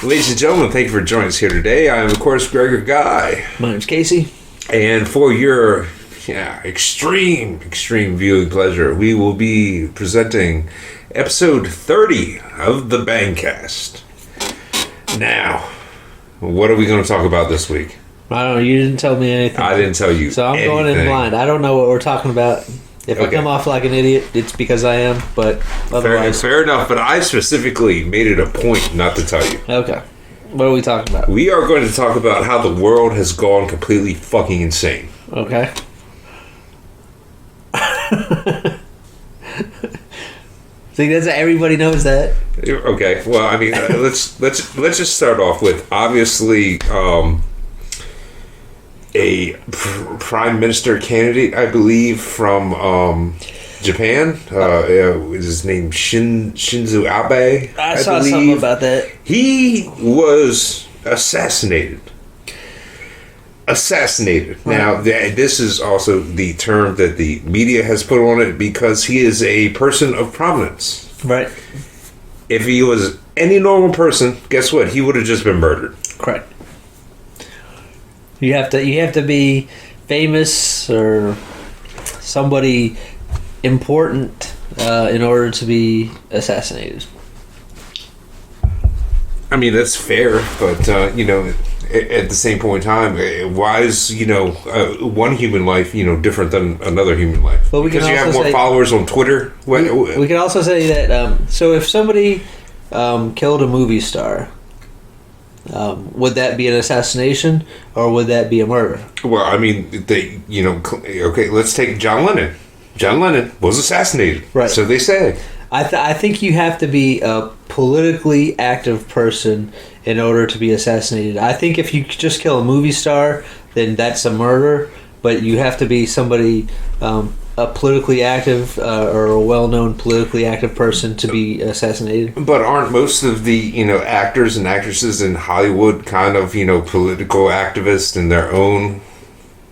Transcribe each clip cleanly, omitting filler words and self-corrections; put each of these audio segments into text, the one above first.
Ladies and gentlemen, thank you for joining us here today. I am, of course, Gregor Guy. My name's Casey. And for your extreme viewing pleasure, we will be presenting episode 30 of the Bangcast. Now, what are we going to talk about this week? I don't know. You didn't tell me anything. I didn't tell you So I'm anything. going in blind. I don't know what we're talking about. If I come off like an idiot, it's because I am, but otherwise... Fair enough, but I specifically made it a point not to tell you. Okay. What are we talking about? We are going to talk about how the world has gone completely fucking insane. Okay. See, that's everybody knows that. Okay, well, I mean, let's just start off with, obviously, a prime minister candidate, I believe, from Japan. Is his name Shinzo Abe? I saw something about that. He was assassinated. Right. Now, this is also the term that the media has put on it because he is a person of prominence. Right. If he was any normal person, guess what? He would have just been murdered. Correct. You have to be famous or somebody important in order to be assassinated. I mean, that's fair, but at the same point in time, why is one human life different than another human life? Well, because you have more followers on Twitter. We can also say that. So if somebody killed a movie star. Would that be an assassination or would that be a murder? Well, I mean, okay, let's take John Lennon. John Lennon was assassinated. Right. So they say. I think you have to be a politically active person in order to be assassinated. I think if you just kill a movie star, then that's a murder. But you have to be somebody, a politically active or a well-known politically active person to be assassinated. But aren't most of the actors and actresses in Hollywood kind of political activists in their own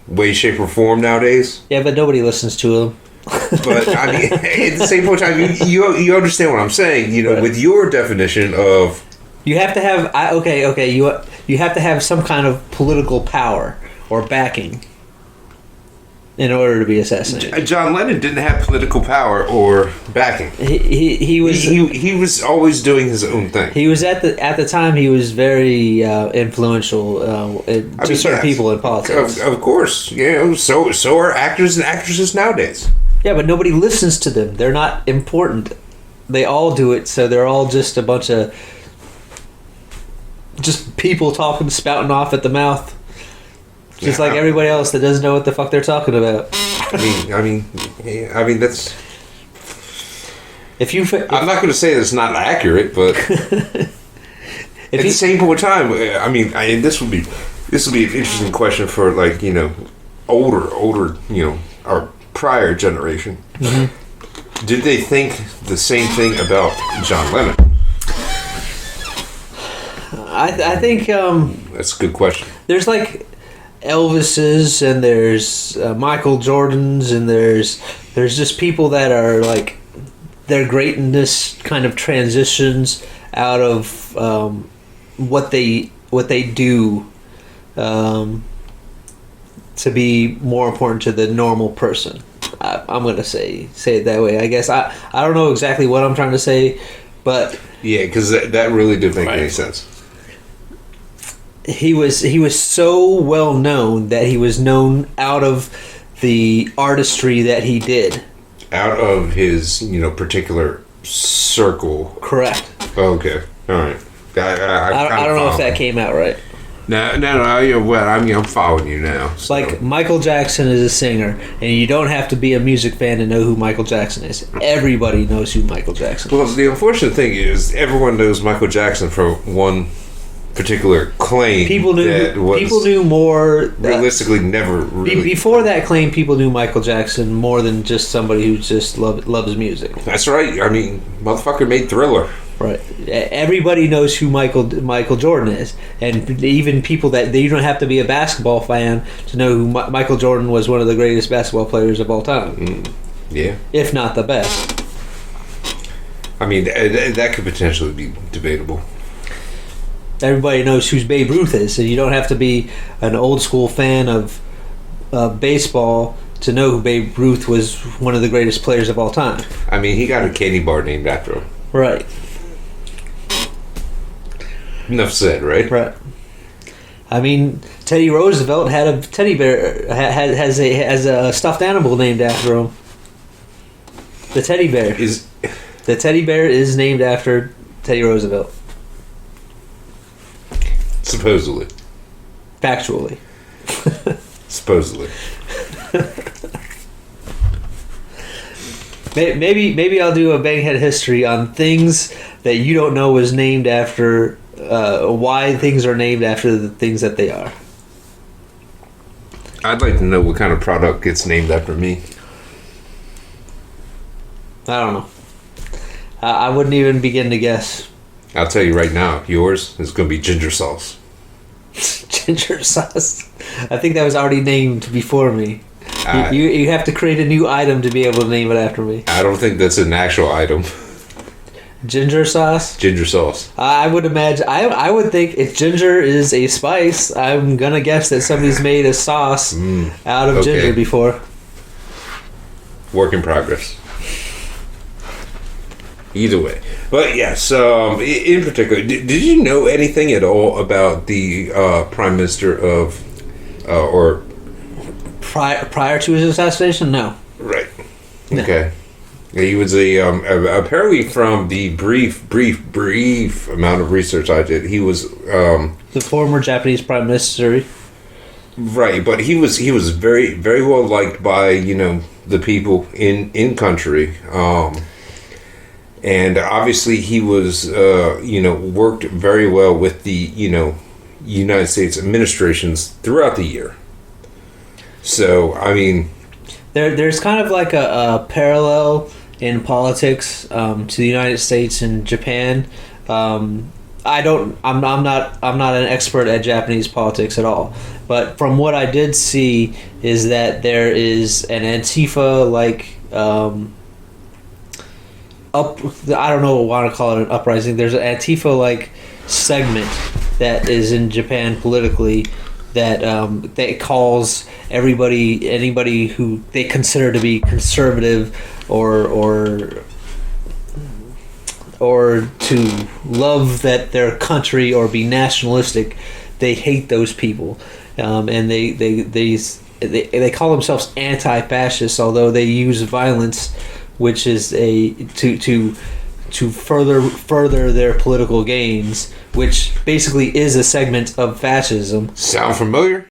way, shape, or form nowadays? Yeah, but nobody listens to them. But I mean, at the same point, you understand what I'm saying. Right. With your definition of you have to have you have to have some kind of political power or backing. In order to be assassinated, John Lennon didn't have political power or backing. He was always doing his own thing. He was at the time. He was very influential to certain people in politics. Of course, so are actors and actresses nowadays. Yeah, but nobody listens to them. They're not important. They all do it, so they're all just a bunch of just people talking, spouting off at the mouth. Just like everybody else that doesn't know what the fuck they're talking about. I mean, that's. I'm not going to say that's not accurate, but at the same point in time, I mean, this would be an interesting question for older, our prior generation. Mm-hmm. Did they think the same thing about John Lennon? I think that's a good question. There's like Elvis's and there's Michael Jordan's and there's just people that are like their greatness kind of transitions out of what they do to be more important to the normal person. I'm gonna say it that way. I guess I don't know exactly what I'm trying to say, but yeah, because that really didn't make any sense. He was so well known that he was known out of the artistry that he did. Out of his, particular circle. Correct. Okay. All right. I don't know if that came out right. No. Well, I mean, I'm following you now. So. Like Michael Jackson is a singer, and you don't have to be a music fan to know who Michael Jackson is. Everybody knows who Michael Jackson is. Well, the unfortunate thing is, everyone knows Michael Jackson for one particular claim. People knew more. Realistically, never really. Before that claim, people knew Michael Jackson more than just somebody who just loves music. That's right. I mean, motherfucker made Thriller. Right. Everybody knows who Michael Jordan is, and even people that you don't have to be a basketball fan to know who Michael Jordan was, one of the greatest basketball players of all time. Yeah. If not the best. I mean, that could potentially be debatable. everybody knows who Babe Ruth is, so you don't have to be an old school fan of baseball to know who Babe Ruth was one of the greatest players of all time. I mean, he got a candy bar named after him. Right. Enough said, right? Right. I mean, Teddy Roosevelt had a teddy bear, has a stuffed animal named after him. The teddy bear. The teddy bear is named after Teddy Roosevelt. Supposedly. Factually. Supposedly. Maybe I'll do a Banghead history on things that you don't know was named after, why things are named after the things that they are. I'd like to know what kind of product gets named after me. I don't know. I wouldn't even begin to guess. I'll tell you right now, yours is going to be ginger sauce. Ginger sauce. I think that was already named before me. I- You have to create a new item to be able to name it after me. I don't think that's an actual item. Ginger sauce? Ginger sauce. I would imagine. I would think if ginger is a spice, I'm gonna guess that somebody's made a sauce out of ginger before. Work in progress. Either way. But yes, in particular, did you know anything at all about the Prime Minister of, or... Prior to his assassination? No. Right. No. Okay. He was apparently from the brief amount of research I did, he was... the former Japanese Prime Minister. Right, but he was very, very well liked by, the people in country. And obviously he was, worked very well with the, United States administrations throughout the year. So, I mean... There's kind of like a parallel in politics to the United States and Japan. I'm not an expert at Japanese politics at all, but from what I did see is that there is an Antifa I don't know what I want to call it, an uprising. There's an Antifa segment that is in Japan politically that calls anybody who they consider to be conservative or to love that their country or be nationalistic, they hate those people, and they call themselves anti-fascists, although they use violence, which is to further their political gains, which basically is a segment of fascism. Sound familiar?